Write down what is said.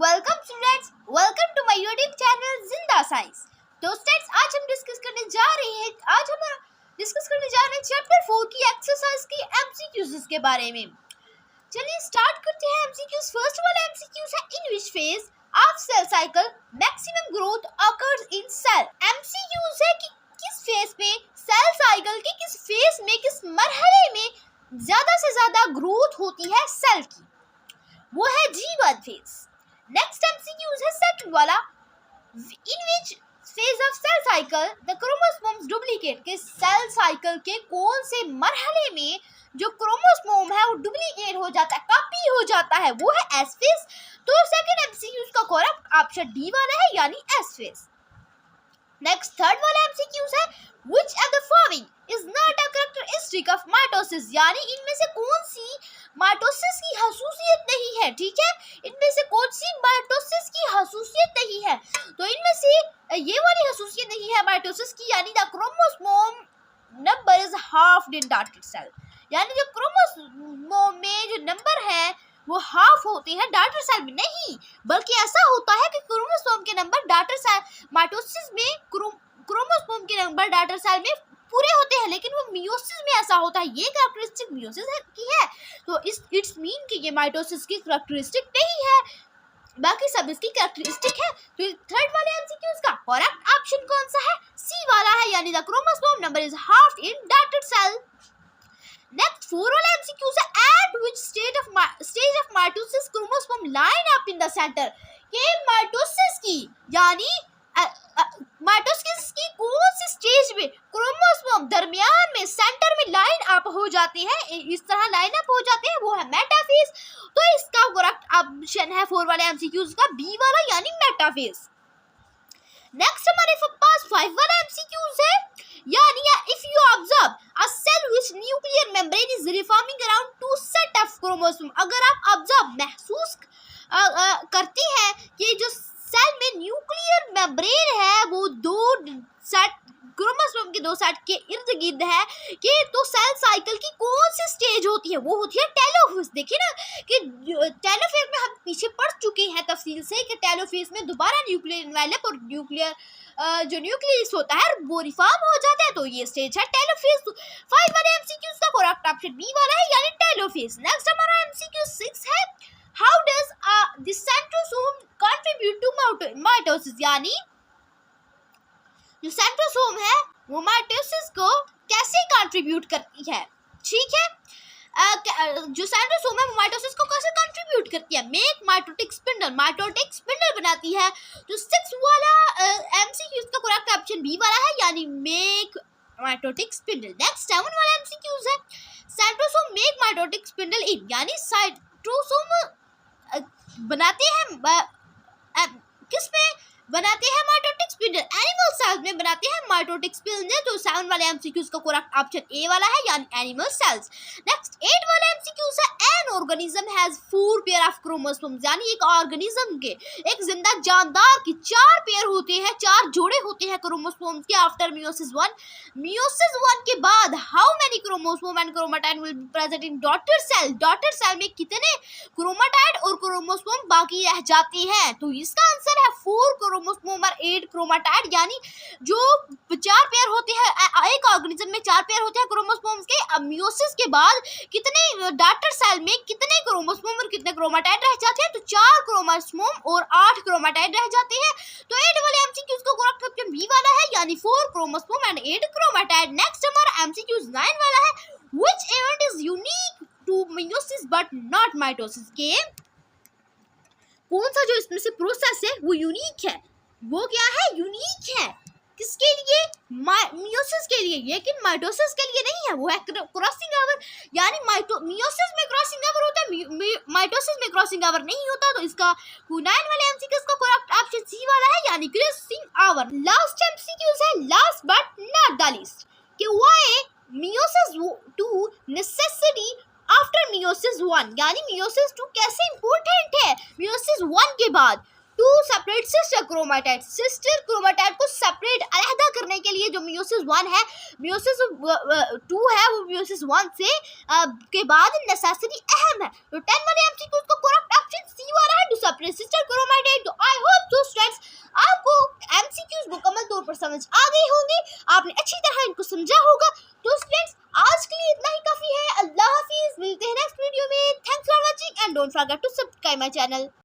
Welcome students, welcome to my YouTube channel Zinda science. तो students, आज हम डिस्कस करने जा रहे हैं चैप्टर 4 की एक्सरसाइज की एमसीक्यूज के बारे में। चलिए स्टार्ट करते हैं एमसीक्यूज। फर्स्ट वाला एमसीक्यूज है, in which phase of cell cycle maximum growth occurs in cell. MCQs है कि किस फेज पे सेल साइकिल के किस फेज में, किस मरहले में ज्यादा से ज्यादा ग्रोथ होती है सेल की, वो है G1 फेज। नेक्स्ट एमसीक्यूज है सेकंड वाला, in which phase of cell cycle the chromosomes duplicate. के सेल साइकिल के कौन से मरहले में जो क्रोमोसोम है वो डुप्लीकेट हो जाता है, कॉपी हो जाता है, वो है एस फेज। तो सेकंड एमसीक्यूज का करेक्ट ऑप्शन डी वाला है, यानी एस फेज। नेक्स्ट थर्ड वाला एमसीक्यूज है, which of the following is not a characteristic of mitosis, यानी इनमें से कौन सी माइटोसिस की खसूसियत नहीं है। ठीक है, इनमें से कौन सी माइटोसिस की खसूसियत नहीं है, तो इनमें से ये वाली खसूसियत नहीं है माइटोसिस की, यानी the chromosome number is half in daughter cell, यानी जो क्रोमोसोम में जो नंबर है वो हाफ होते हैं डॉटर सेल में नहीं, बल्कि ऐसा होता है कि क्रोमोसोम के नंबर डॉटर सेल माइटोसिस में क्रोमोसोम के नंबर डॉटर सेल में पूरे होते हैं, लेकिन वो मियोसिस में ऐसा होता है। ये कैरेक्टरिस्टिक मियोसिस की है, तो इट्स मीन कि ये माइटोसिस की कैरेक्टरिस्टिक नहीं है, बाकी सब इसकी कैरेक्टरिस्टिक है। तो थर्ड वाले एमसीक्यूज का करेक्ट ऑप्शन कौन सा है, सी वाला है, यानी the chromosome number is half in daughter cell. Next four वाला एमसीक्यूज है, at which stage of mitosis chromosome line up in the center. के माइटोसिस की यानी माइटोसिस की कौन सी स्टेज में क्रोमोसोम दरमियान में सेंटर में लाइन अप हो जाते हैं, इस तरह लाइन अप हो जाते हैं, वो है मेटाफेज। तो इसका करेक्ट ऑप्शन है फोर वाले एमसीक्यूज का बी वाला, यानी मेटाफेज। नेक्स्ट हमारे पास फाइव वाला एमसीक्यूज है, यानी if you observe a cell which nuclear membrane is reforming around two set of chromosome. अगर आप ऑब्जर्व महसूस करते हैं कि जो सेल में न्यूक्लियर मेम्ब्रेन है वो दो सेट क्रोमोसोम के दो सेट के इर्द गिर्द है, कि तो सेल साइकिल की कौन सी स्टेज होती है, वो होती है टेलोफेज। देखिए ना कि टेलोफेज में हम पीछे पढ़ चुके हैं तफसील से कि टेलोफेज में दोबारा न्यूक्लियर एनवेलप और जो न्यूक्लियस होता है वो रिफॉर्म हो जाता है, तो ये स्टेज है टेलोफेज। फाइव वाले एमसीक्यूज का करेक्ट ऑप्शन बी वाला है, यानी टेलोफेज। नेक्स्ट हमारा एमसीक्यू 6 है, how does the centrosome contribute to mitosis, यानी जो सेंट्रोसोम है वो माइटोसिस को कैसे कंट्रीब्यूट करती है। ठीक है, जो सेंट्रोसोम है वो माइटोसिस को कैसे कंट्रीब्यूट करती है, मेक माइटोटिक स्पिंडल बनाती है। तो 6 वाला एमसीक्यूज का करेक्ट ऑप्शन बी वाला है, यानी मेक माइटोटिक स्पिंडल। नेक्स्ट 7 वाला एमसीक्यूज है, सेंट्रोसोम मेक माइटोटिक स्पिंडल इन, यानी सेंट्रोसोम बनाते हैं किसमें बनाते हैं माइटोटिक स्पिंडल, एनिमल सेल्स में बनाते हैं माइटोटिक स्पिंडल। तो 7 वाले एमसीक्यूज का करेक्ट ऑप्शन ए वाला है, यानी एनिमल सेल्स। नेक्स्ट 8 वाला एमसीक्यूज है, an organism has 4 pair of chromosomes, यानी एक ऑर्गेनिज्म के, एक जिंदा जानदार की 4 पेयर होते हैं, 4 जोड़े होते हैं क्रोमोसोम्स के आफ्टर मियोसिस 1। मियोसिस 1 के बाद how many chromosome and chromatid will be present in daughter cell. Daughter cell में कितने क्रोमाटाइड और क्रोमोसोम बाकी रह जाते हैं, तो इसका आंसर है 4 क्रोमोसोम और 8 क्रोमाटाइड, यानी जो 4 पेयर होते हैं एक ऑर्गेनिज्म में 4 पेयर होते हैं क्रोमोसोम्स के। मियोसिस के बाद कितने डॉटर सेल में कितने क्रोमोसोम और कितने क्रोमाटाइड रह जाते हैं, तो 4 क्रोमोसोम और 8 क्रोमाटाइड रह जाते हैं। तो 8 वाले एमसीक्यूज को करेक्ट ऑप्शन बी वाला है, यानी 4 क्रोमोसोम एंड 8 क्रोमाटाइड। नेक्स्ट हमारा एमसीक्यूज 9 वाला है, which event is unique to meiosis but not mitosis. के कौन सा जो इसमें से प्रोसेस है वो यूनिक है, वो क्या है, यूनिक है, किसके लिए, मियोसिस के लिए, लेकिन माइटोसिस के लिए नहीं है, वो है क्रॉसिंग ओवर, यानी मियोसिस में क्रॉसिंग ओवर होता है, माइटोसिस में क्रॉसिंग ओवर नहीं होता। तो इसका 9 वाले एमसीक्यूज का करेक्ट ऑप्शन सी वाला है, यानी क्रॉसिंग ओवर। लास्ट एमसीक्यूज है, last but not the least, कि why meiosis 2 necessity after meiosis 1, यानी मियोसिस 2 कैसे इंपॉर्टेंट है मियोसिस 1 के बाद। टू सेपरेट सिस्टर क्रोमाटाइड को सेपरेट अलहदा करने के लिए जो मियोसिस 1 है, मियोसिस 2 है, वो मियोसिस 1 से के बाद नेसेसरी अहम है। तो 10 वाले एमसीक्यूज को करेक्ट ऑप्शन सी वाला है, टू सेपरेट सिस्टर समझ आ गए होंगे, आपने अच्छी तरह इनको समझा होगा। तो स्टूडेंट्स आज के लिए इतना ही काफी है। अल्लाह हाफिज, मिलते हैं नेक्स्ट वीडियो में। Thanks for watching and don't forget to subscribe my channel.